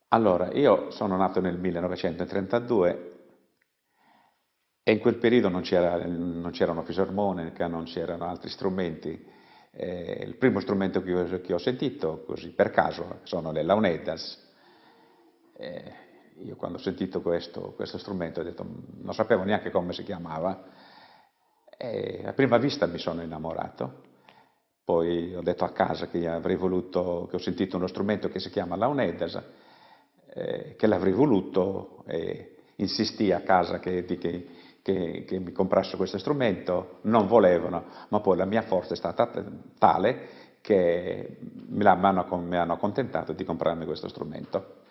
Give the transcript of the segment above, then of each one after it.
Allora, io sono nato nel 1932 e in quel periodo non c'erano fisarmonica, non c'erano altri strumenti. Il primo strumento che ho sentito, così per caso, sono le launedas. Eh, io quando ho sentito questo strumento ho detto, non sapevo neanche come si chiamava, e a prima vista mi sono innamorato. Poi ho detto a casa che avrei voluto, che ho sentito uno strumento che si chiama launedas, che l'avrei voluto e insistii a casa che mi comprasse questo strumento, non volevano, ma poi la mia forza è stata tale che mi hanno accontentato di comprarmi questo strumento.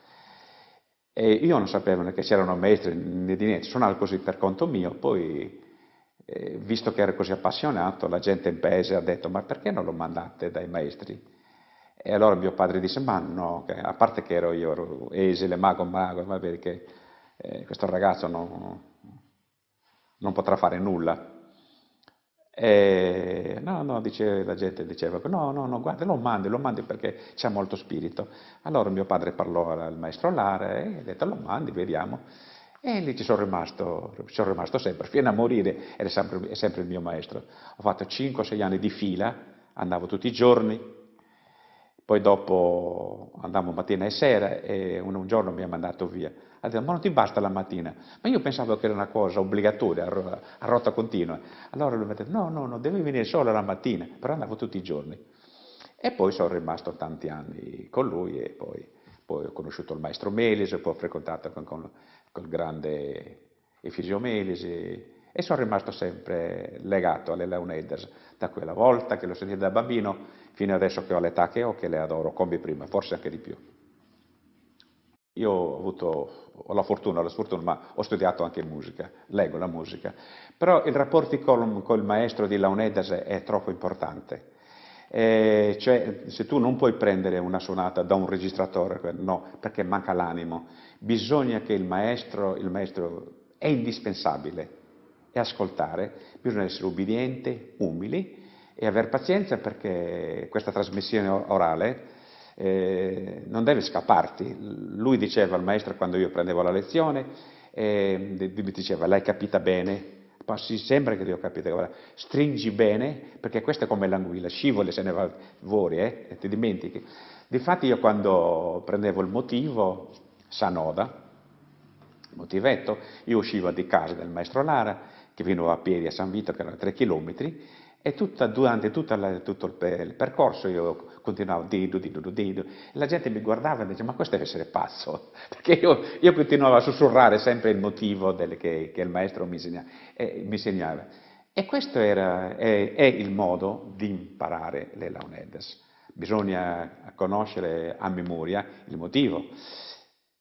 E io non sapevo né che c'erano maestri né di niente, suonavo così per conto mio, poi visto che ero così appassionato, la gente in paese ha detto ma perché non lo mandate dai maestri? E allora mio padre disse ma no, a parte che ero esile, mago, va bene che questo ragazzo non potrà fare nulla. No, no, la gente diceva, no, no, no, guarda, lo mandi perché c'è molto spirito. Allora mio padre parlò al maestro Lara e ha detto, lo mandi, vediamo. E lì ci sono rimasto sempre, fino a morire, è sempre il mio maestro. Ho fatto 5-6 anni di fila, andavo tutti i giorni, poi dopo andavo mattina e sera e un giorno mi ha mandato via. Ha detto, ma non ti basta la mattina? Ma io pensavo che era una cosa obbligatoria, a rotta continua. Allora lui mi ha detto, no, no, no, devi venire solo la mattina, però andavo tutti i giorni. E poi sono rimasto tanti anni con lui e poi ho conosciuto il maestro Melise, poi ho frequentato con il grande Efisio Melisi e sono rimasto sempre legato alle Leonidas, da quella volta che l'ho sentita da bambino fino adesso che ho l'età che ho, che le adoro come prima, forse anche di più. Io ho la fortuna, la sfortuna, ma ho studiato anche musica, leggo la musica, però il rapporto col maestro di Leonidas è troppo importante. Cioè, se tu non puoi prendere una suonata da un registratore, no, perché manca l'animo, bisogna che il maestro è indispensabile e ascoltare, bisogna essere ubbidienti, umili e aver pazienza perché questa trasmissione orale non deve scapparti. Lui diceva al maestro quando io prendevo la lezione, mi diceva l'hai capita bene? Ma sì, sembra che io ho capito, guarda, stringi bene, perché questa è come l'anguilla, scivoli se ne va fuori, e ti dimentichi. Difatti io quando prendevo il motivo, Sanoda, il motivetto, io uscivo di casa del maestro Lara, che veniva a piedi a San Vito, che erano 3 chilometri, e durante tutto il percorso io continuavo dido, dido, dido, e la gente mi guardava e diceva ma questo deve essere pazzo, perché io continuavo a sussurrare sempre il motivo che il maestro mi insegnava. E questo è il modo di imparare le launedas. Bisogna conoscere a memoria il motivo,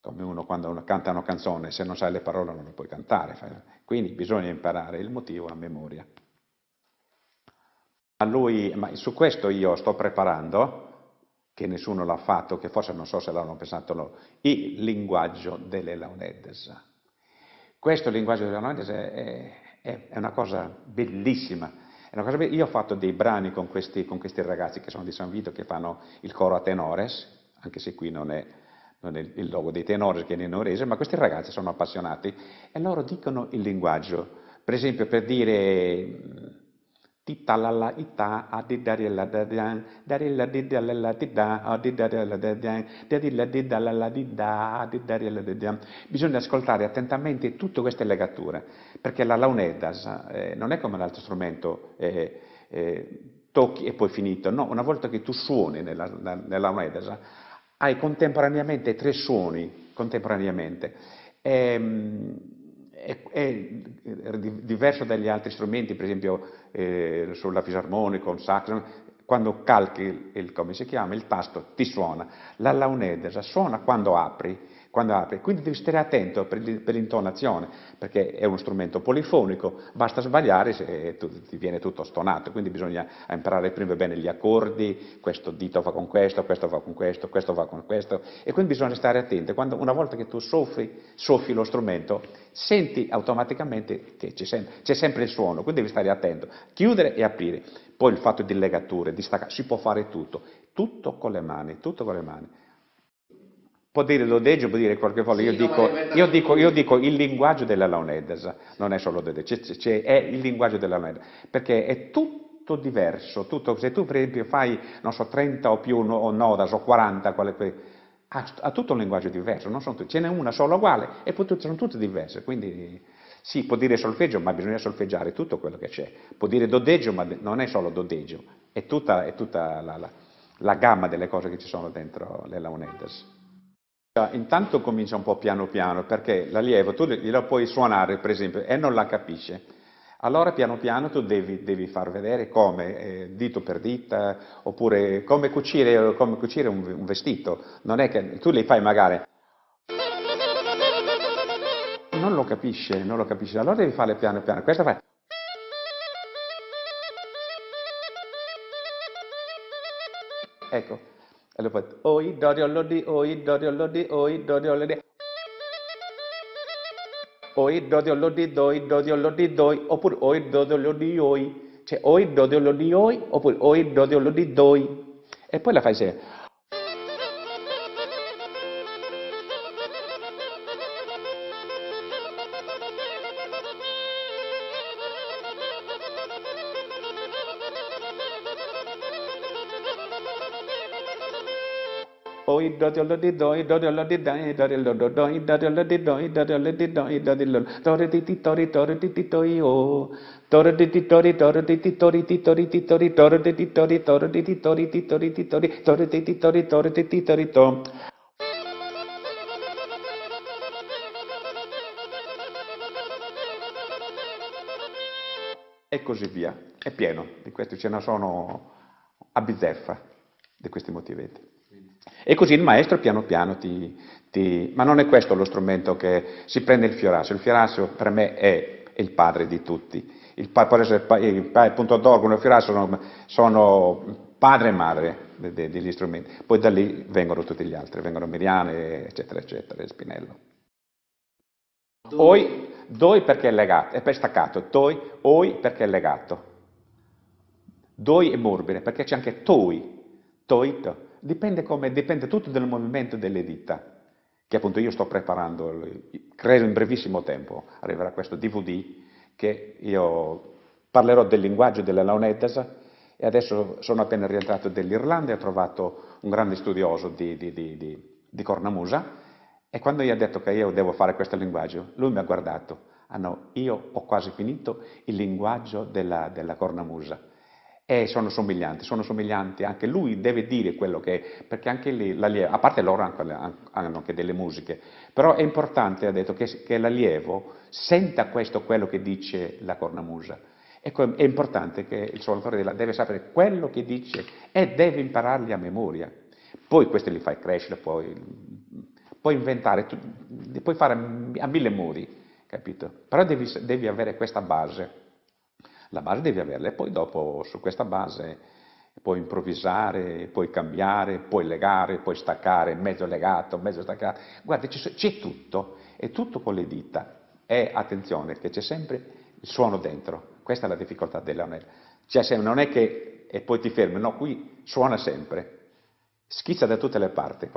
come quando canta una canzone, se non sai le parole non lo puoi cantare, quindi bisogna imparare il motivo a memoria. Ma su questo io sto preparando, che nessuno l'ha fatto, che forse non so se l'hanno pensato loro, il linguaggio delle Launedes. Questo linguaggio delle Launedes è una cosa bellissima. Io ho fatto dei brani con questi ragazzi che sono di San Vito, che fanno il coro a tenores, anche se qui non è il logo dei tenores che è in norese, ma questi ragazzi sono appassionati e loro dicono il linguaggio. Per esempio, per dire tita la la ita adidariella dadian darilla didalla dida adidariella dadian darilla didalla la dida adidariella dadian. Bisogna ascoltare attentamente tutte queste legature, perché la launedas non è come un altro strumento tocchi e poi finito, no, una volta che tu suoni nella launedas hai contemporaneamente 3 suoni, contemporaneamente. È diverso dagli altri strumenti, per esempio sulla fisarmonica, un sax, quando calchi come si chiama, il tasto ti suona. La launedesa suona quando apri, quindi devi stare attento per l'intonazione, perché è uno strumento polifonico, basta sbagliare e ti viene tutto stonato, quindi bisogna imparare prima bene gli accordi, questo dito va con questo va con questo va con questo, e quindi bisogna stare attenti. Una volta che tu soffi lo strumento, senti automaticamente che c'è sempre il suono, quindi devi stare attento, chiudere e aprire. Poi il fatto di legature, di staccare, si può fare tutto, tutto con le mani, tutto con le mani. può dire dodeggio, può dire qualche volta, Sì, io dico il linguaggio della launedasa, non è solo dodeggio, è il linguaggio della launedasa, perché è tutto diverso, se tu per esempio fai, non so, 30 o più o nodas o 40, ha tutto un linguaggio diverso, non sono ce n'è una sola uguale e poi sono tutte diverse, quindi sì, può dire solfeggio, ma bisogna solfeggiare tutto quello che c'è, può dire dodeggio, ma non è solo dodeggio, è tutta la gamma delle cose che ci sono dentro le launeddas. Intanto comincia un po' piano piano, perché l'allievo tu glielo puoi suonare, per esempio, e non la capisce. Allora piano piano tu devi far vedere come, dito per dita, oppure come cucire un vestito. Non è che tu li fai magari, non lo capisce, allora devi farle piano piano. Questa fa. Ecco, e lo fai, oi, doriolodi, oi, doriolodi, oi, doriolodi. Oi, dodiolodi, doi, oppure oi, dodiolodi, oi. Cioè, oi, dodiolodi, oi, oppure oi, dodiolodi, doi. E poi la fai sempre. Oi, dodiolodi, doi, dodiolodi, dai, dodiolodo, doi, dodiolodi, doi, dodiolodi, doi, dodiolodo, tori, titi, tori, o. Tori, titi, tori, titi, tori, titori, tori, titi, tori, titi, tori, titori, tori, titi, tori, titi, to. E così via. È pieno di questi, ce ne sono a bizzeffa di questi motivetti. E così il maestro piano piano ma non è questo lo strumento che si prende il fiorassio per me è il padre di tutti. Può essere il punto d'organo e il fiorassio sono padre e madre degli strumenti, poi da lì vengono tutti gli altri, vengono Miriane, eccetera, eccetera, e Spinello. Doi perché è legato, è per staccato, oi perché è legato. Doi e morbide, perché c'è anche toito. Dipende tutto dal movimento delle dita, che appunto io sto preparando, credo in brevissimo tempo arriverà questo DVD, che io parlerò del linguaggio della launedasa, e adesso sono appena rientrato dall'Irlanda e ho trovato un grande studioso di cornamusa, e quando gli ho detto che io devo fare questo linguaggio, lui mi ha guardato, ah no, io ho quasi finito il linguaggio della cornamusa. E sono somiglianti, anche lui deve dire quello che è, perché anche lì l'allievo, a parte loro hanno anche delle musiche, però è importante, ha detto, che l'allievo senta quello che dice la cornamusa. Ecco, è importante che il suonatore deve sapere quello che dice e deve impararli a memoria. Poi questi li fai crescere, puoi inventare, puoi fare a mille modi, capito? Però devi avere questa base. La base devi averla e poi dopo su questa base puoi improvvisare, puoi cambiare, puoi legare, puoi staccare, mezzo legato, mezzo staccato. Guarda, c'è tutto, è tutto con le dita. E attenzione che c'è sempre il suono dentro, questa è la difficoltà della non è che e poi ti fermi, no, qui suona sempre, schizza da tutte le parti,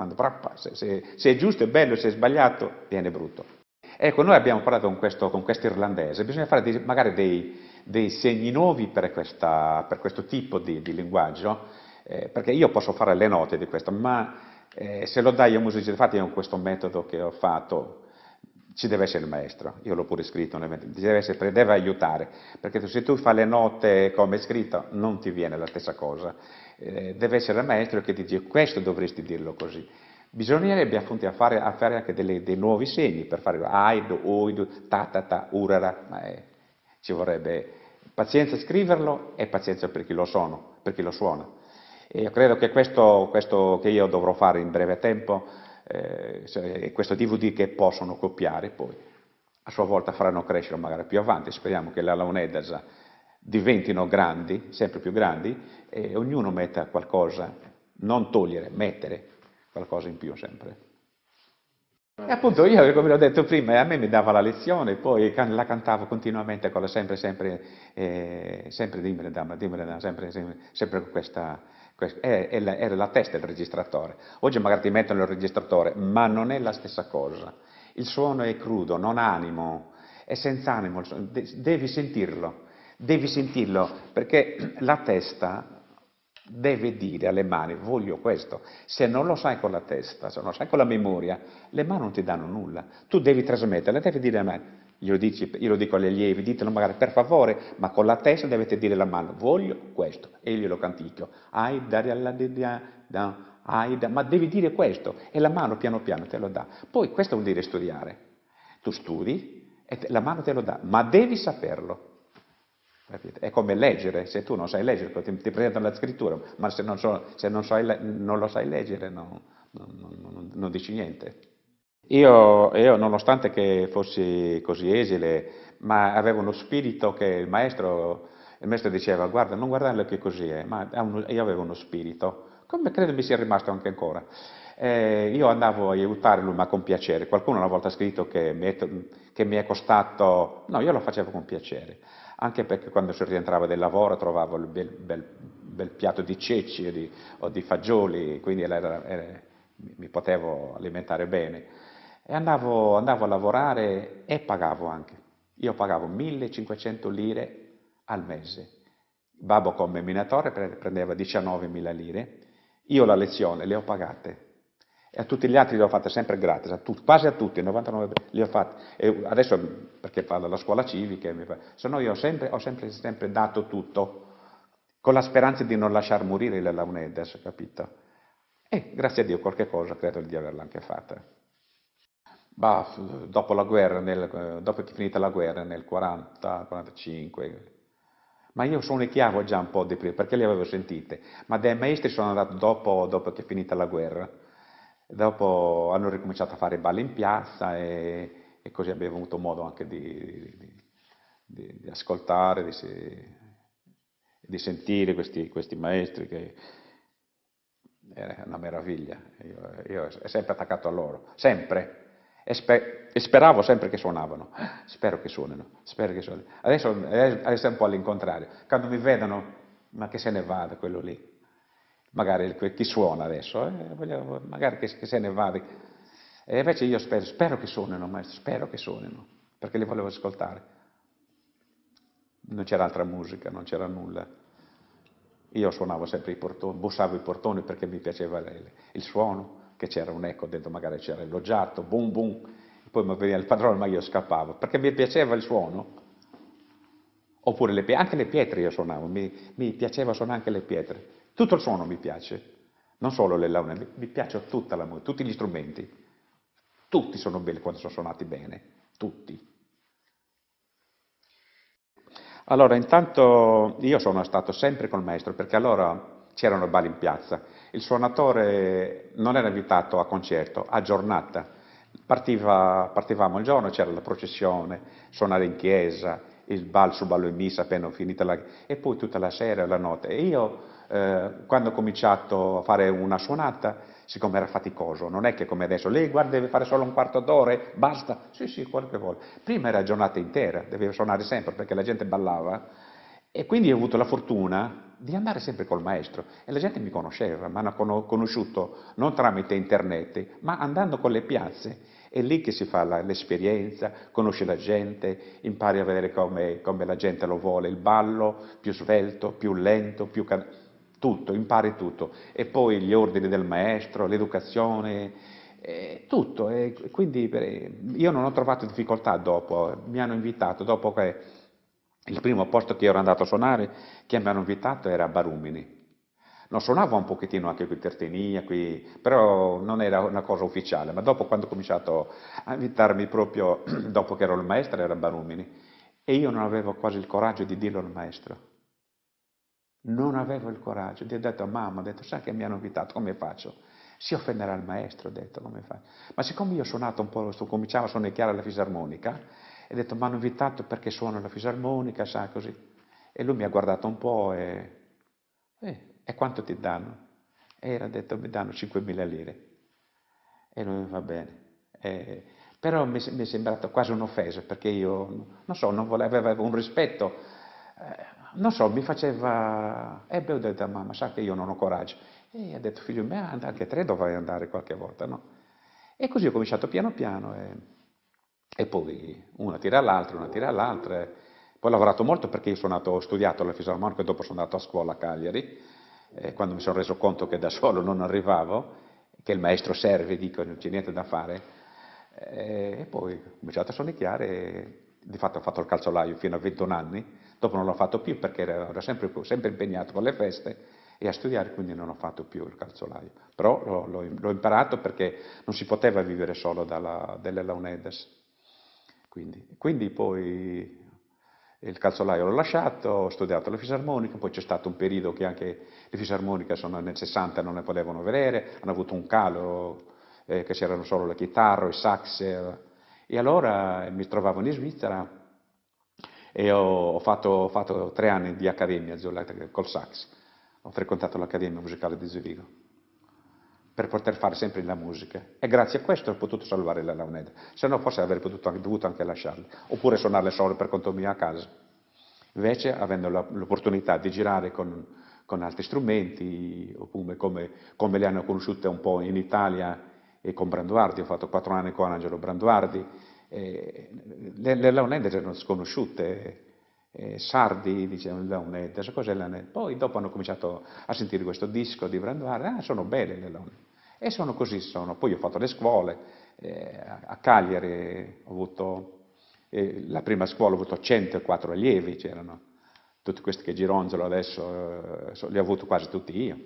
se è giusto è bello, se è sbagliato viene brutto. Ecco, noi abbiamo parlato con questo irlandese, bisogna fare magari dei segni nuovi per questo tipo di linguaggio, perché io posso fare le note di questo, ma se lo dai a un musicista, infatti con questo metodo che ho fatto, ci deve essere il maestro, io l'ho pure scritto, deve aiutare, perché se tu fai le note come è scritto non ti viene la stessa cosa, deve essere il maestro che ti dice questo dovresti dirlo così. Bisognerebbe appunto fare anche dei nuovi segni per fare aido, oido, ta, urara, ma ci vorrebbe pazienza a scriverlo e pazienza per chi lo suona. E io credo che questo che io dovrò fare in breve tempo, questo DVD che possono copiare poi, a sua volta faranno crescere magari più avanti, speriamo che la launedasa diventino grandi, sempre più grandi, e ognuno metta qualcosa, non togliere, mettere qualcosa in più sempre. E appunto io, come l'ho detto prima, a me mi dava la lezione, poi la cantavo continuamente sempre dimmene dama, sempre con Era la testa il registratore. Oggi magari ti mettono il registratore, ma non è la stessa cosa. Il suono è crudo, non ha animo, è senza animo, devi sentirlo, perché la testa deve dire alle mani, voglio questo. Se non lo sai con la testa, se non lo sai con la memoria, le mani non ti danno nulla. Tu devi trasmetterle, devi dire a me, io lo dico agli allievi, ditelo magari per favore, ma con la testa dovete dire alla mano, voglio questo, e io glielo canticchio. Ma devi dire questo, e la mano piano piano te lo dà. Poi questo vuol dire studiare. Tu studi e la mano te lo dà, ma devi saperlo. Capite? È come leggere, se tu non sai leggere, ti presentano la scrittura, ma se non lo sai leggere, non dici niente. Io, nonostante che fossi così esile, ma avevo uno spirito che il maestro diceva, guarda, non guardarlo che così è, ma io avevo uno spirito, come credo mi sia rimasto anche ancora. Io andavo a aiutare lui, ma con piacere. Qualcuno una volta ha scritto che mi è costato, no, io lo facevo con piacere, anche perché quando si rientrava del lavoro trovavo il bel piatto di ceci o di fagioli, quindi mi potevo alimentare bene. E andavo a lavorare e pagavo anche. Io pagavo 1500 lire al mese. Babbo come minatore prendeva 19.000 lire. Io la lezione le ho pagate. E a tutti gli altri le ho fatte sempre gratis, quasi a tutti, 99 li ho fatti. E adesso perché parlo alla scuola civica, se no io ho sempre dato tutto, con la speranza di non lasciar morire le Launeddas, capito? E grazie a Dio qualche cosa credo di averla anche fatta. Bah, dopo la guerra, dopo che è finita la guerra, nel 40-45, ma io suonicchiavo già un po' di prima, perché le avevo sentite, ma dai maestri sono andato dopo che è finita la guerra, dopo hanno ricominciato a fare balli in piazza e così abbiamo avuto modo anche di ascoltare, di sentire questi maestri che era una meraviglia. Io ero sempre attaccato a loro, sempre. E speravo sempre che suonavano. Spero che suonino, spero che suonino. Adesso è un po' all'incontrario. Quando mi vedono, ma che se ne vada quello lì. Magari chi suona adesso, magari che se ne vada. E invece io spero che suonino, maestro, spero che suonino, perché li volevo ascoltare. Non c'era altra musica, non c'era nulla. Io suonavo sempre i portoni, bussavo i portoni perché mi piaceva il suono, che c'era un eco dentro, magari c'era il loggiato, boom boom, poi mi veniva il padrone ma io scappavo, perché mi piaceva il suono. Oppure anche le pietre io suonavo, mi piaceva suonare anche le pietre. Tutto il suono mi piace, non solo le laune, mi piace tutta la musica, tutti gli strumenti. Tutti sono belli quando sono suonati bene, tutti. Allora, intanto io sono stato sempre col maestro, perché allora c'erano balli in piazza. Il suonatore non era invitato a concerto, a giornata. Partivamo il giorno, c'era la processione, suonare in chiesa, il ballo in missa appena finita e poi tutta la sera e la notte. E io, quando ho cominciato a fare una suonata, siccome era faticoso, non è che come adesso, lei guarda deve fare solo un quarto d'ora, basta, sì sì, quello che vuole. Prima era giornata intera, doveva suonare sempre perché la gente ballava e quindi ho avuto la fortuna di andare sempre col maestro e la gente mi conosceva, mi hanno conosciuto non tramite internet, ma andando con le piazze. È lì che si fa l'esperienza, conosci la gente, impari a vedere come la gente lo vuole, il ballo più svelto, più lento, tutto, impari tutto. E poi gli ordini del maestro, l'educazione, tutto. E quindi io non ho trovato difficoltà dopo, mi hanno invitato, dopo che il primo posto che ero andato a suonare, che mi hanno invitato era a Barumini. Non suonavo un pochettino anche qui Tertenia, però non era una cosa ufficiale, ma dopo quando ho cominciato a invitarmi proprio, dopo che ero il maestro, era Barumini, e io non avevo quasi il coraggio di dirlo al maestro. Non avevo il coraggio, gli ho detto a mamma, ho detto, sai che mi hanno invitato, come faccio? Si offenderà il maestro, ho detto, come faccio? Ma siccome io ho suonato un po', cominciavo a suonare la fisarmonica, ho detto, mi hanno invitato perché suono la fisarmonica, sai, così. E lui mi ha guardato un po' e quanto ti danno? E era detto, mi danno 5.000 lire. E lui va bene. Però mi è sembrato quasi un'offesa, perché io, non so, non volevo, avevo un rispetto. non so, mi faceva, e beh, ho detto a mamma, sa che io non ho coraggio. E ha detto, figlio mio, anche te dovrai andare qualche volta, no? E così ho cominciato piano piano e poi una tira all'altra. Poi ho lavorato molto perché io ho studiato alla fisarmonica e dopo sono andato a scuola a Cagliari, quando mi sono reso conto che da solo non arrivavo, che il maestro serve, dico, non c'è niente da fare. E poi ho cominciato a sonnicchiare e di fatto ho fatto il calzolaio fino a 21 anni, dopo non l'ho fatto più perché ero sempre impegnato con le feste e a studiare, quindi non ho fatto più il calzolaio. Però l'ho imparato perché non si poteva vivere solo dalle launedes. Quindi poi il calzolaio l'ho lasciato, ho studiato la fisarmonica, poi c'è stato un periodo che anche le fisarmoniche nel 60 non ne volevano vedere, hanno avuto un calo, che c'erano solo le chitarre, i sax, e allora mi trovavo in Svizzera e ho fatto 3 anni di accademia col sax, ho frequentato l'Accademia Musicale di Zurigo per poter fare sempre la musica e grazie a questo ho potuto salvare la launetta, se no forse avrei dovuto anche lasciarla, oppure suonarle solo per conto mio a casa. Invece, avendo l'opportunità di girare con altri strumenti, oppure come le hanno conosciute un po' in Italia e con Branduardi, ho fatto 4 anni con Angelo Branduardi, le launette erano sconosciute, sardi, dicevano launette, cos'è launette? Poi dopo hanno cominciato a sentire questo disco di Branduardi, sono belle le launette. E sono così, sono. Poi ho fatto le scuole, a Cagliari ho avuto, la prima scuola ho avuto 104 allievi, c'erano tutti questi che gironzolo adesso, li ho avuti quasi tutti io.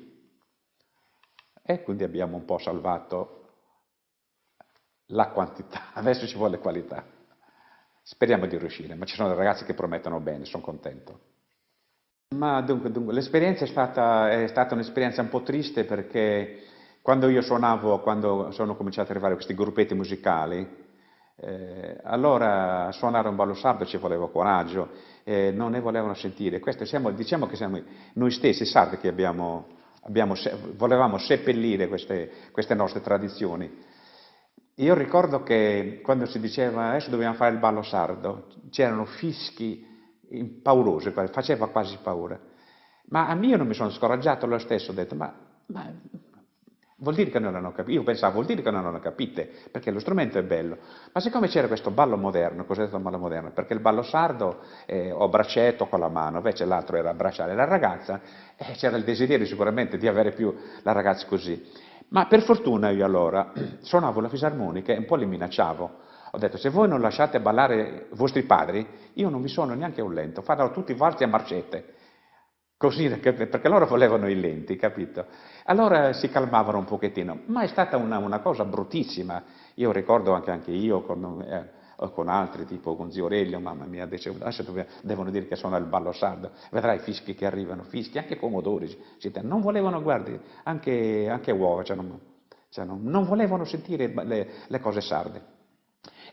E quindi abbiamo un po' salvato la quantità, adesso ci vuole qualità. Speriamo di riuscire, ma ci sono ragazzi che promettono bene, sono contento. Ma dunque, l'esperienza è stata un'esperienza un po' triste perché quando io suonavo, quando sono cominciati ad arrivare questi gruppetti musicali, allora suonare un ballo sardo ci voleva coraggio, non ne volevano sentire. Diciamo che siamo noi stessi sardi che volevamo seppellire queste nostre tradizioni. Io ricordo che quando si diceva adesso dobbiamo fare il ballo sardo, c'erano fischi paurosi, faceva quasi paura. Ma a me io non mi sono scoraggiato lo stesso, ho detto, ma vuol dire che non hanno capito, io pensavo vuol dire che non hanno capite, perché lo strumento è bello, ma siccome c'era questo ballo moderno, cosiddetto ballo moderno, perché il ballo sardo ho braccetto con la mano, invece l'altro era abbracciare la ragazza, e c'era il desiderio sicuramente di avere più la ragazza così. Ma per fortuna io allora suonavo la fisarmonica e un po' li minacciavo. Ho detto, se voi non lasciate ballare i vostri padri, io non vi suono neanche un lento, faranno tutti valsi a marcette. Così, perché loro volevano i lenti, capito? Allora si calmavano un pochettino, ma è stata una cosa bruttissima. Io ricordo anche io con altri, tipo con zio Aurelio, mamma mia, dicevo, adesso devono dire che sono il ballo sardo, vedrai i fischi che arrivano, fischi, anche pomodori, non volevano, guardi, anche uova, non volevano sentire le cose sarde.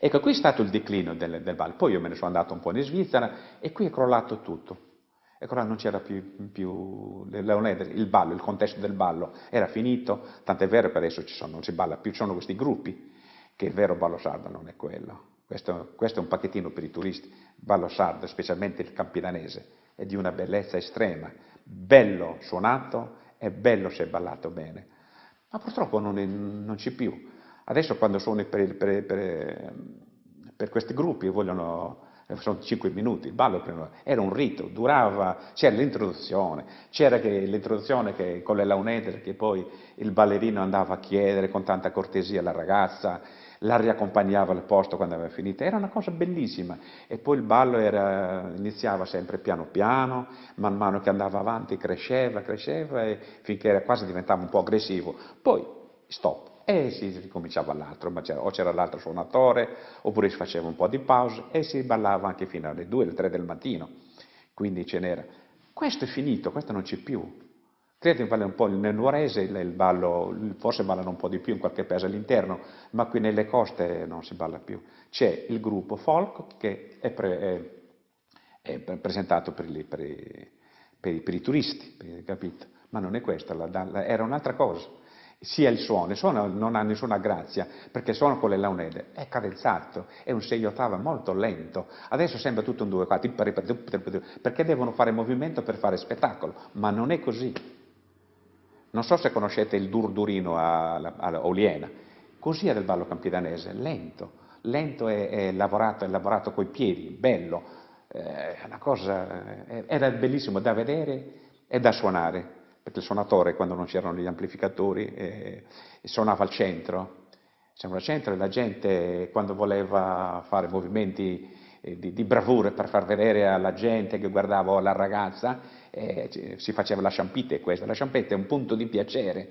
Ecco, qui è stato il declino del ballo, poi io me ne sono andato un po' in Svizzera e qui è crollato tutto. E allora non c'era più il ballo, il contesto del ballo era finito, tant'è vero che adesso non si balla più, ci sono questi gruppi, che il vero ballo sardo non è quello. Questo è un pacchettino per i turisti. Il ballo sardo, specialmente il campidanese, è di una bellezza estrema, bello suonato e bello se ballato bene. Ma purtroppo non c'è più. Adesso quando suoni per questi gruppi sono 5 minuti, il ballo prima era un rito, c'era l'introduzione che con le launette che poi il ballerino andava a chiedere con tanta cortesia alla ragazza, la riaccompagnava al posto quando aveva finito, era una cosa bellissima e poi il ballo iniziava sempre piano piano, man mano che andava avanti cresceva e finché quasi diventava un po' aggressivo, poi stop. E si ricominciava l'altro, o c'era l'altro suonatore, oppure si faceva un po' di pausa e si ballava anche fino alle 2, alle 3 del mattino. Quindi ce n'era. Questo è finito, questo non c'è più. Credo che un po' nel nuorese il ballo, forse ballano un po' di più in qualche paese all'interno, ma qui nelle coste non si balla più. C'è il gruppo folk che è presentato per i turisti, capito? Ma non è questa, era un'altra cosa. il suono non ha nessuna grazia, perché il suono con le launede è cadenzato, è un 6 ottava molto lento, adesso sembra tutto un 2 quarti, perché devono fare movimento per fare spettacolo, ma non è così. Non so se conoscete il durdurino a Oliena, così è del ballo campidanese, lento è lavorato coi piedi, bello, è una cosa, era bellissimo da vedere e da suonare, perché il suonatore quando non c'erano gli amplificatori suonava al centro e la gente quando voleva fare movimenti di bravura per far vedere alla gente che guardava la ragazza, si faceva la sciampite questa. La sciampite è un punto di piacere,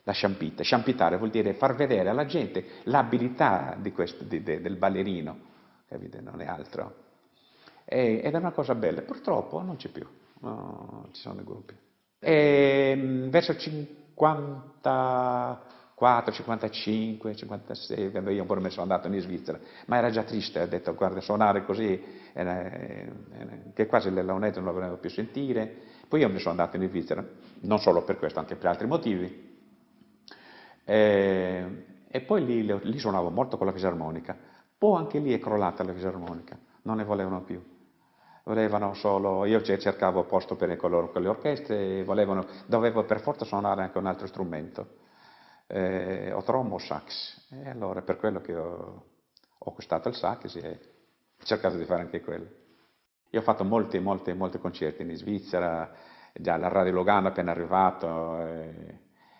la sciampite. Sciampitare vuol dire far vedere alla gente l'abilità del ballerino, capite? Non è altro. Ed è una cosa bella. Purtroppo non c'è più, no, ci sono dei gruppi. Verso 54, 55, 56, quando io poi me ne sono andato in Svizzera, ma era già triste, ho detto guarda suonare così, che quasi le launette non lo volevo più sentire, poi io me ne sono andato in Svizzera, non solo per questo, anche per altri motivi, e poi lì suonavo molto con la fisarmonica, poi anche lì è crollata la fisarmonica, non ne volevano più. Volevano solo, io cercavo posto con le orchestre, dovevo per forza suonare anche un altro strumento, o trombo o sax, e allora per quello che ho acquistato il sax e ho cercato di fare anche quello. Io ho fatto molti concerti in Svizzera, già la Radio Lugano appena arrivato,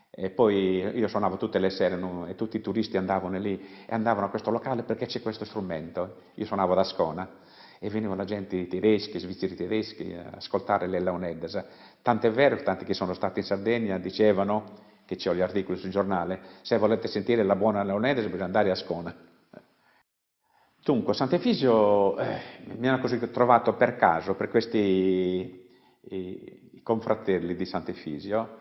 e poi io suonavo tutte le sere e tutti i turisti andavano lì e andavano a questo locale perché c'è questo strumento. Io suonavo ad Ascona e venivano la gente tedeschi, svizzeri tedeschi a ascoltare le launeddas. Tant'è vero che tanti che sono stati in Sardegna dicevano, che c'ho gli articoli sul giornale, se volete sentire la buona launeddas bisogna andare a Ascona. Dunque, a Sant'Efisio mi hanno così trovato per caso, per questi i confratelli di Sant'Efisio,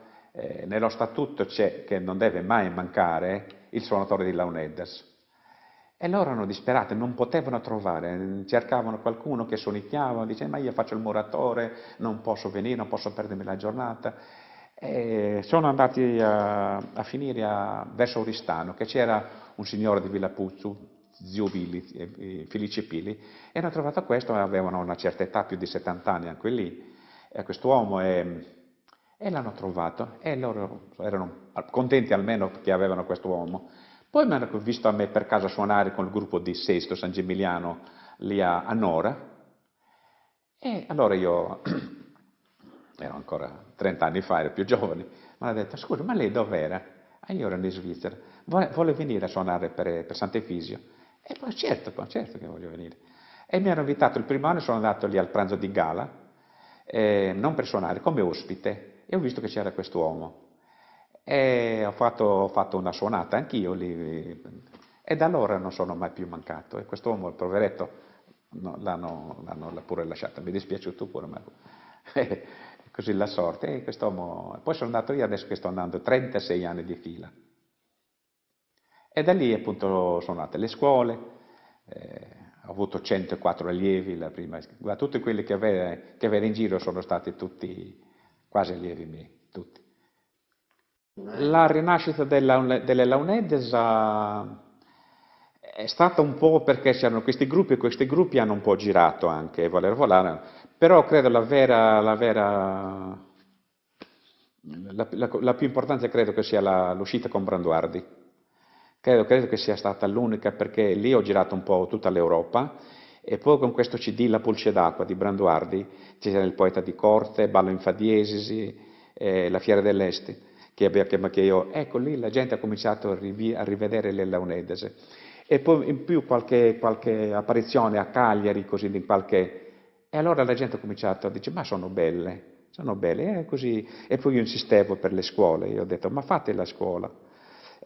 nello statuto c'è che non deve mai mancare il suonatore di launeddas. E loro erano disperati, non potevano trovare, cercavano qualcuno che sonicchiava, diceva ma io faccio il muratore, non posso venire, non posso perdermi la giornata. E sono andati a finire verso Oristano, che c'era un signore di Villa Puzzu, zio Billy, Felice Pili, e hanno trovato questo, avevano una certa età, più di 70 anni anche lì, quest'uomo, e l'hanno trovato, e loro erano contenti almeno che avevano quest'uomo. Poi mi hanno visto a me per caso suonare con il gruppo di Sesto San Gimigliano lì a Nora, e allora io ero ancora 30 anni fa, ero più giovane, mi hanno detto scusa, ma lei dov'era? E io ero in Svizzera, vuole venire a suonare per Sant'Efisio? E poi certo che voglio venire. E mi hanno invitato il primo anno, sono andato lì al pranzo di gala, non per suonare, come ospite, e ho visto che c'era quest'uomo. E ho fatto una suonata anch'io lì, e da allora non sono mai più mancato. E quest'uomo, il poveretto, no, l'hanno pure lasciato, mi è dispiaciuto pure, ma così la sorte. E quest'uomo, poi sono andato io adesso che sto andando 36 anni di fila. E da lì appunto sono andate le scuole, ho avuto 104 allievi, la prima, tutti quelli che avevo in giro sono stati tutti quasi allievi miei, tutti. La rinascita delle launeddas è stata un po' perché c'erano questi gruppi, e questi gruppi hanno un po' girato anche, voler volare, però credo la più importante credo che sia l'uscita con Branduardi. Credo che sia stata l'unica perché lì ho girato un po' tutta l'Europa e poi con questo CD La pulce d'acqua di Branduardi c'era il poeta di corte, Ballo in fa diesisi, La fiera dell'Est, che io, ecco lì la gente ha cominciato a rivedere le launeddas. E poi in più qualche apparizione a Cagliari, così di e allora la gente ha cominciato a dire, ma sono belle, e così. E poi io insistevo per le scuole, io ho detto, ma fate la scuola.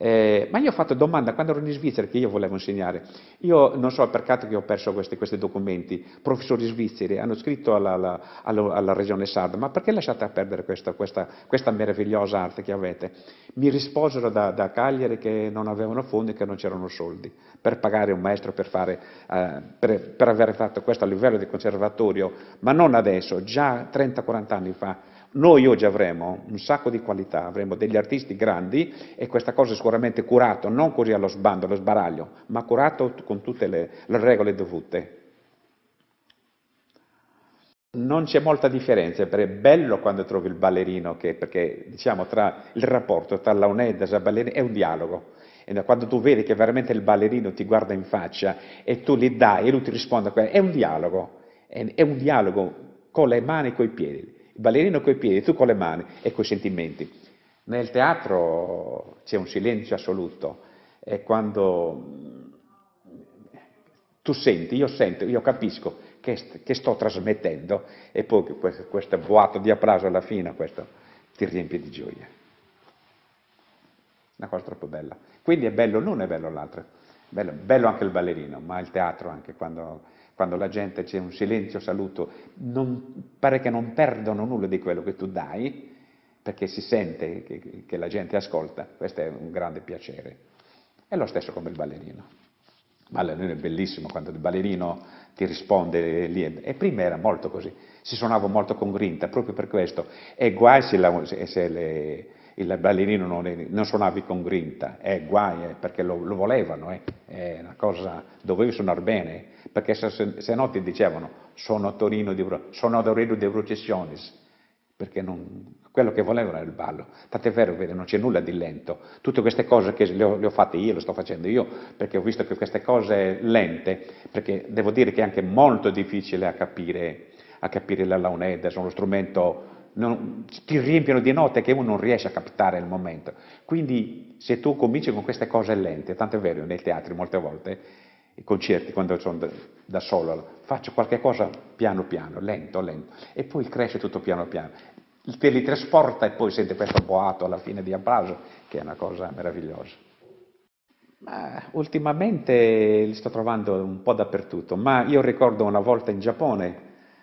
Ma io ho fatto domanda quando ero in Svizzera che io volevo insegnare. Io non so per caso che ho perso questi documenti. Professori svizzeri hanno scritto alla regione sarda, ma perché lasciate perdere questa meravigliosa arte che avete? Mi risposero da Cagliari che non avevano fondi e che non c'erano soldi per pagare un maestro per aver fatto questo a livello di conservatorio, ma non adesso, già 30-40 anni fa. Noi oggi avremo un sacco di qualità, avremo degli artisti grandi e questa cosa è sicuramente curato, non così allo sbando, allo sbaraglio, ma curato con tutte le regole dovute. Non c'è molta differenza, perché è bello quando trovi il ballerino, perché diciamo il rapporto tra Launeddas e il ballerino è un dialogo. E quando tu vedi che veramente il ballerino ti guarda in faccia e tu gli dai e lui ti risponde, è un dialogo, è un dialogo con le mani e coi piedi. Il ballerino coi piedi, tu con le mani e coi sentimenti. Nel teatro c'è un silenzio assoluto e quando tu senti, io sento, io capisco che sto trasmettendo e poi questo boato di applauso alla fine, questo ti riempie di gioia. Una cosa troppo bella. Quindi è bello l'uno e bello l'altro. Bello anche il ballerino, ma il teatro anche, quando la gente c'è un silenzio saluto, pare che non perdono nulla di quello che tu dai, perché si sente che la gente ascolta, questo è un grande piacere. È lo stesso come il ballerino. Il ballerino è bellissimo quando il ballerino ti risponde lì, e prima era molto così, si suonava molto con grinta, proprio per questo, e guai se il ballerino non suonavi con grinta, guai, perché lo volevano, è una cosa, dovevi suonare bene, perché se no ti dicevano sono Torino di Processionis, perché quello che volevano era il ballo. Tant'è vero, vedi, non c'è nulla di lento. Tutte queste cose che le ho fatte io, le sto facendo io, perché ho visto che queste cose lente, perché devo dire che è anche molto difficile a capire la launedda, sono uno strumento, ti riempiono di note che uno non riesce a captare il momento. Quindi se tu cominci con queste cose lente, tant'è vero, nei teatri molte volte, i concerti, quando sono da solo, faccio qualche cosa piano piano, lento, lento, e poi cresce tutto piano piano. Te li trasporta e poi sente questo boato alla fine di applauso, che è una cosa meravigliosa. Ma ultimamente li sto trovando un po' dappertutto, ma io ricordo una volta in Giappone,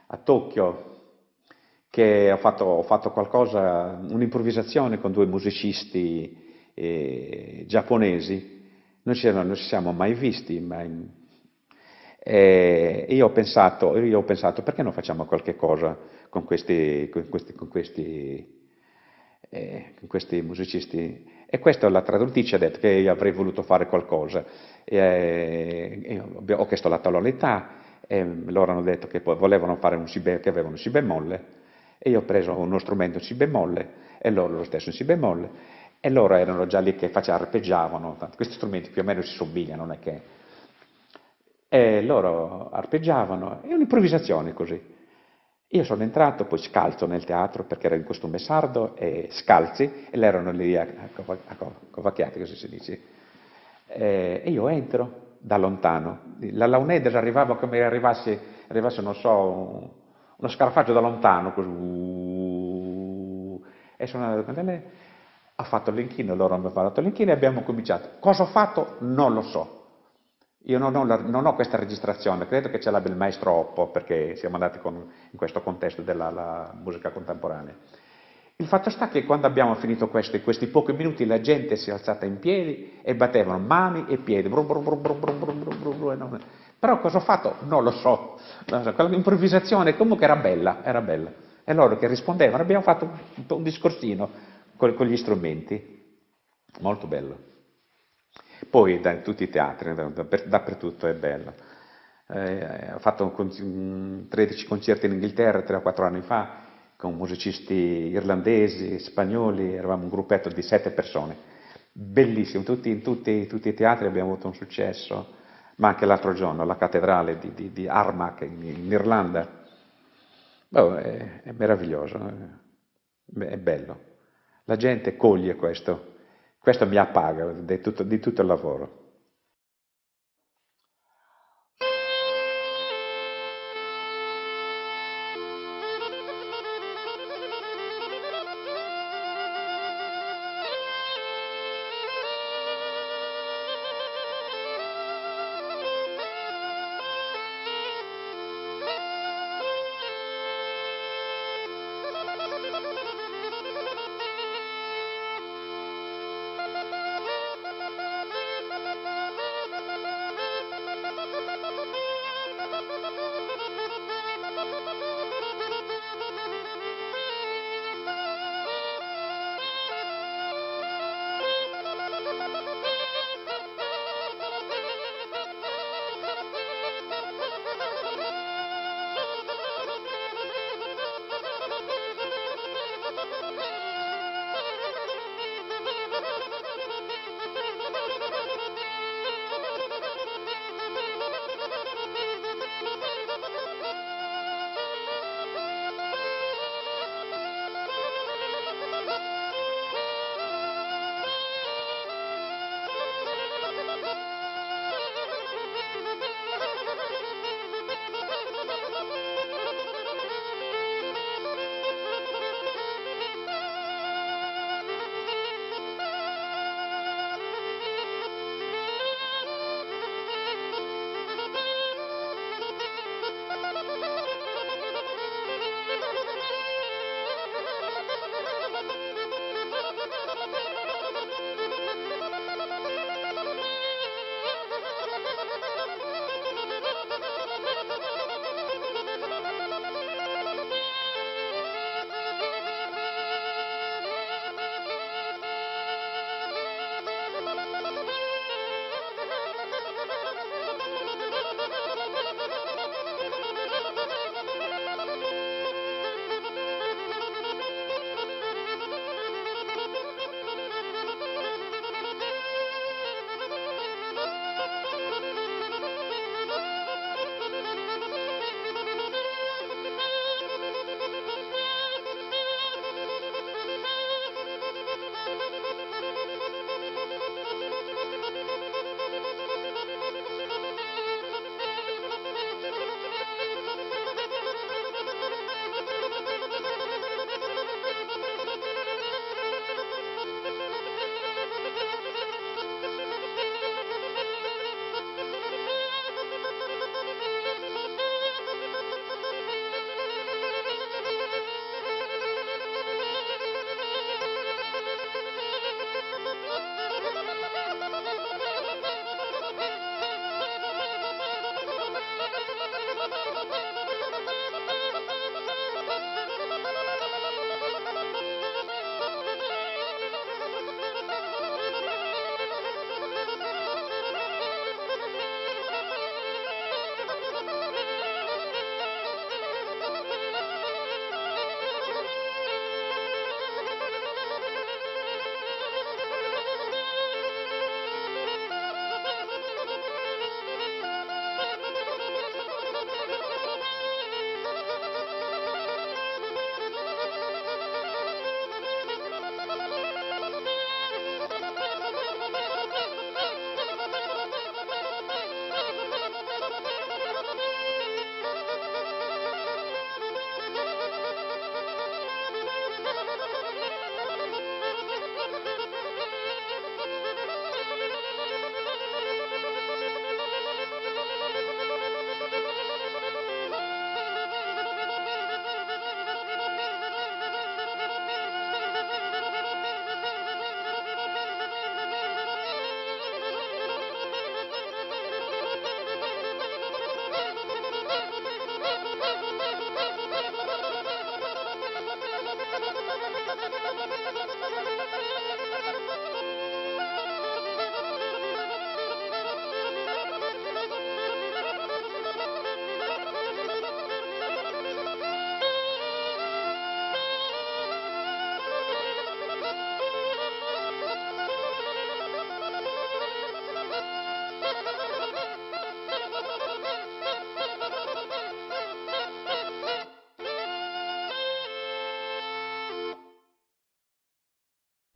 a Tokyo, che ho fatto qualcosa, un'improvvisazione con due musicisti giapponesi, non ci siamo mai visti, e io ho pensato, perché non facciamo qualche cosa con questi musicisti? E questo la traduttrice ha detto che io avrei voluto fare qualcosa. Io ho chiesto la tonalità e loro hanno detto che poi volevano fare che avevano un si bemolle e io ho preso uno strumento si bemolle e loro lo stesso si bemolle e loro erano già lì che arpeggiavano, questi strumenti più o meno si somigliano, non è che... E loro arpeggiavano, è un'improvvisazione così. Io sono entrato poi scalzo nel teatro perché ero in costume sardo e scalzi e loro erano lì a covacchiate, così si dice. E io entro da lontano. La Launeddas arrivava come arrivasse, non so, uno scarafaggio da lontano, così. E sono andato con lei, ha fatto l'inchino, loro hanno fatto l'inchino e abbiamo cominciato. Cosa ho fatto? Non lo so. Io non ho questa registrazione, credo che ce l'abbia il maestro Oppo, perché siamo andati in questo contesto della musica contemporanea. Il fatto sta che quando abbiamo finito questi pochi minuti la gente si è alzata in piedi e battevano mani e piedi, però cosa ho fatto? Non lo so, quell'improvvisazione comunque era bella, era bella. E loro che rispondevano, abbiamo fatto un discorsino con gli strumenti, molto bello. Poi da tutti i teatri, dappertutto è bello. Ho fatto 13 concerti in Inghilterra 3 o 4 anni fa con musicisti irlandesi, spagnoli, eravamo un gruppetto di 7 persone. Bellissimo, in tutti i teatri abbiamo avuto un successo, ma anche l'altro giorno alla cattedrale di Armagh in Irlanda. Oh, è meraviglioso, è bello. La gente coglie questo mi appaga di tutto il lavoro.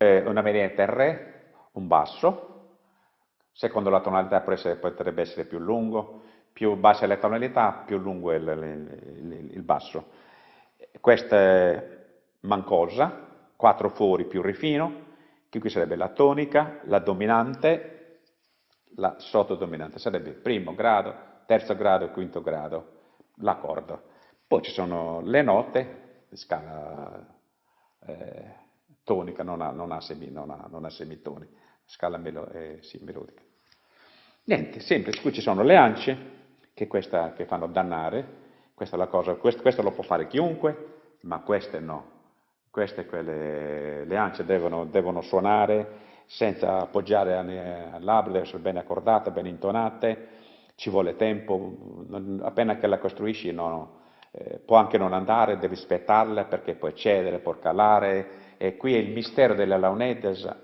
una variante Re, un basso, secondo la tonalità potrebbe essere più lungo, più bassa è la tonalità, più lungo è il basso. Questa è mancosa, 4 fori più rifino, che qui sarebbe la tonica, la dominante, la sottodominante, sarebbe primo grado, terzo grado e quinto grado, l'accordo. Poi ci sono le note, scala tonica, non ha semitoni, scala melodica. Niente, semplice, qui ci sono le ance, che fanno dannare, questa è la cosa, questo lo può fare chiunque, ma queste no. Queste, le ance devono suonare senza appoggiare al labbro, devono essere ben accordate, ben intonate, ci vuole tempo, appena che la costruisci può anche non andare, devi aspettarla perché può cedere, può calare, e qui il mistero delle launettes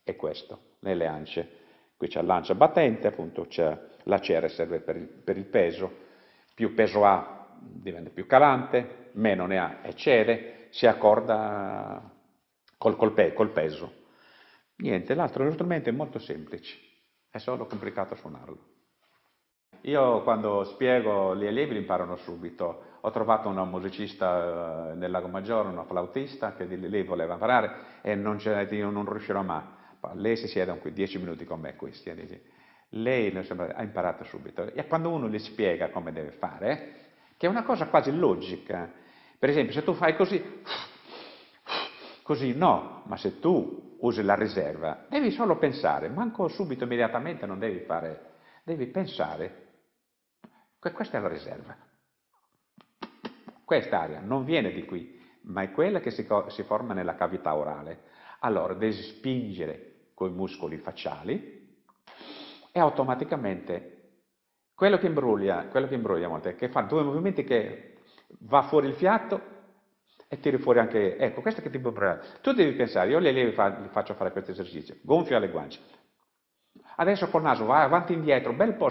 è questo, nelle ance. Qui c'è l'ancia battente, appunto, la cera serve per il peso, più peso ha diventa più calante, meno ne ha e cede, si accorda col peso. Niente, l'altro strumento è molto semplice, è solo complicato suonarlo. Io quando spiego gli allievi li imparano subito. Ho trovato una musicista nel Lago Maggiore, una flautista, che lei voleva imparare e io non riuscirò mai. Lei si siede qui 10 minuti con me qui, lei ha imparato subito. E quando uno gli spiega come deve fare, che è una cosa quasi logica, per esempio se tu fai così no, ma se tu usi la riserva, devi solo pensare, manco subito, immediatamente non devi fare, devi pensare. Questa è la riserva. Quest'aria non viene di qui, ma è quella che si forma nella cavità orale. Allora devi spingere con i muscoli facciali e automaticamente quello che imbruglia molto è che fa due movimenti che va fuori il fiato e tiri fuori anche, ecco, questo che tipo tu devi pensare, io gli faccio fare questo esercizio, gonfia le guance. Adesso col naso vai avanti e indietro, bel po',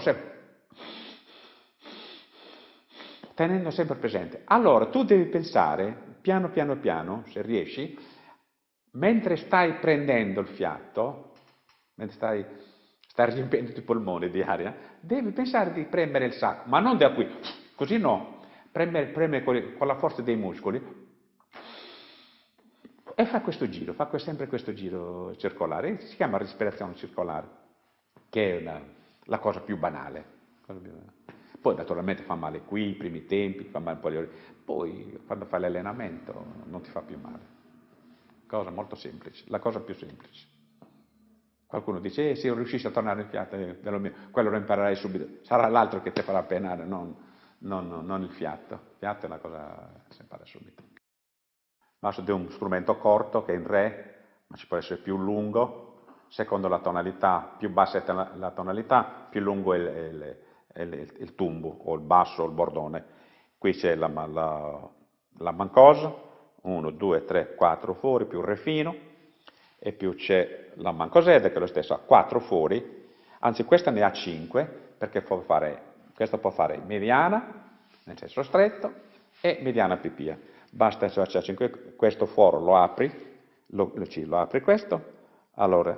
tenendo sempre presente. Allora, tu devi pensare, piano piano, se riesci, mentre stai prendendo il fiato, mentre stai riempiendo i polmoni di aria, devi pensare di premere il sacco, ma non da qui, così no, premere con la forza dei muscoli e fa questo giro, sempre questo giro circolare, si chiama respirazione circolare, che è la cosa più banale. Poi naturalmente fa male qui, i primi tempi, fa male un po' le orecchie, poi quando fai l'allenamento non ti fa più male. Cosa molto semplice, la cosa più semplice. Qualcuno dice, se riuscissi a tornare il fiato, quello lo imparerai subito, sarà l'altro che ti farà penare, non il fiato. Il fiato è una cosa che si impara subito. Adesso è un strumento corto che è in Re, ma ci può essere più lungo, secondo la tonalità, più bassa è la tonalità, più lungo è il tumbo, o il basso, o il bordone. Qui c'è la mancosa, 1, 2, 3, 4 fori, più Re fino, e più c'è la mancoseda, che è lo stesso, ha 4 fori, anzi questa ne ha 5, perché questa può fare mediana, nel senso stretto, e mediana pipia. Basta se faccia 5, questo foro lo apri, lo apri questo, allora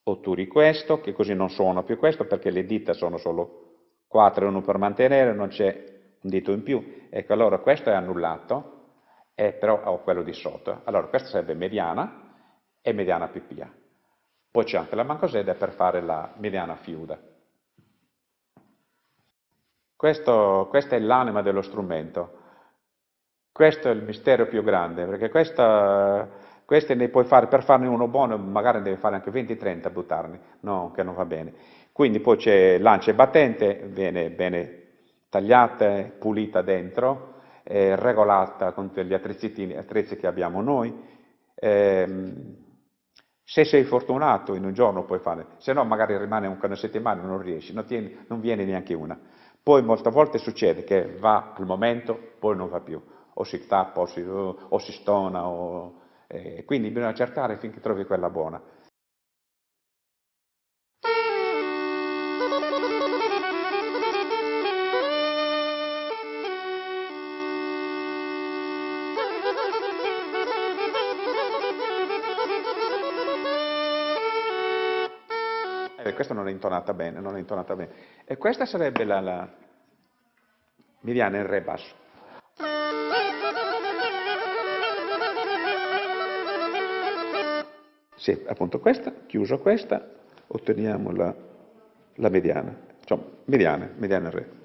otturi questo, che così non suona più questo, perché le dita sono solo 4 e 1 per mantenere, non c'è un dito in più. Ecco, allora questo è annullato, però ho quello di sotto. Allora questa sarebbe mediana e mediana pipia. Poi c'è anche la mancoseda per fare la mediana fiuda. Questa è l'anima dello strumento. Questo è il mistero più grande, perché queste ne puoi fare, per farne uno buono, magari devi fare anche 20-30 buttarne, no, che non va bene. Quindi poi c'è l'ance battente, viene bene tagliata, pulita dentro, regolata con gli attrezzi che abbiamo noi. Se sei fortunato in un giorno puoi fare, se no magari rimane una settimana e non riesci, non viene neanche una. Poi molte volte succede che va al momento, poi non va più, o si tappa o si stona, quindi bisogna cercare finché trovi quella buona. vedete, questa non è intonata bene, non è intonata bene. E questa sarebbe la mediana in re basso. Sì, appunto questa, chiuso questa, otteniamo la mediana, insomma, mediana in re.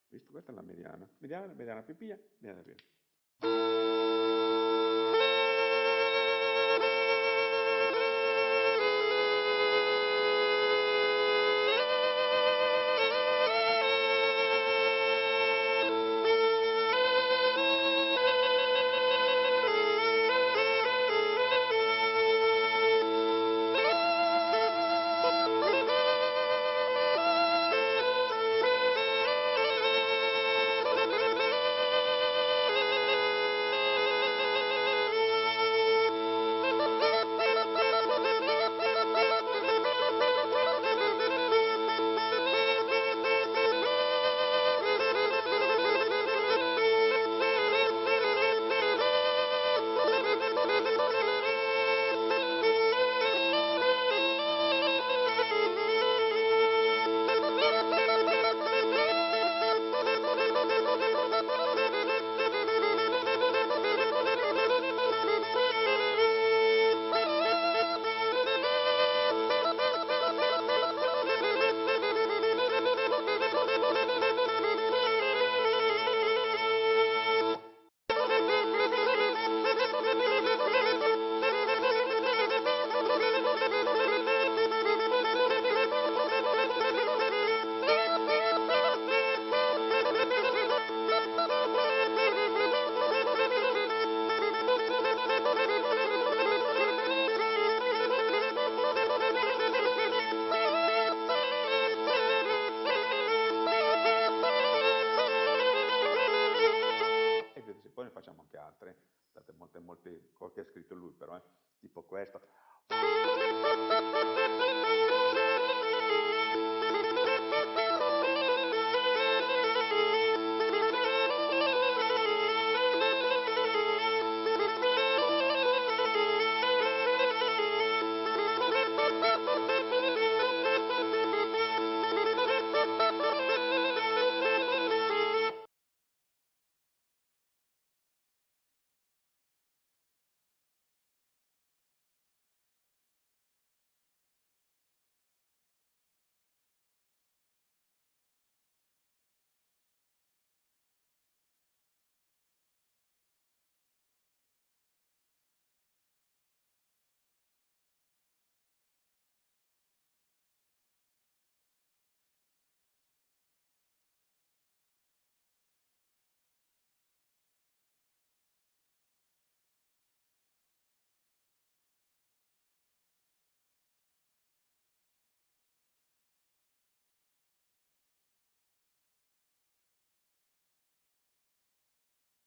Visto? Questa è la mediana, mediana più pia, mediana più.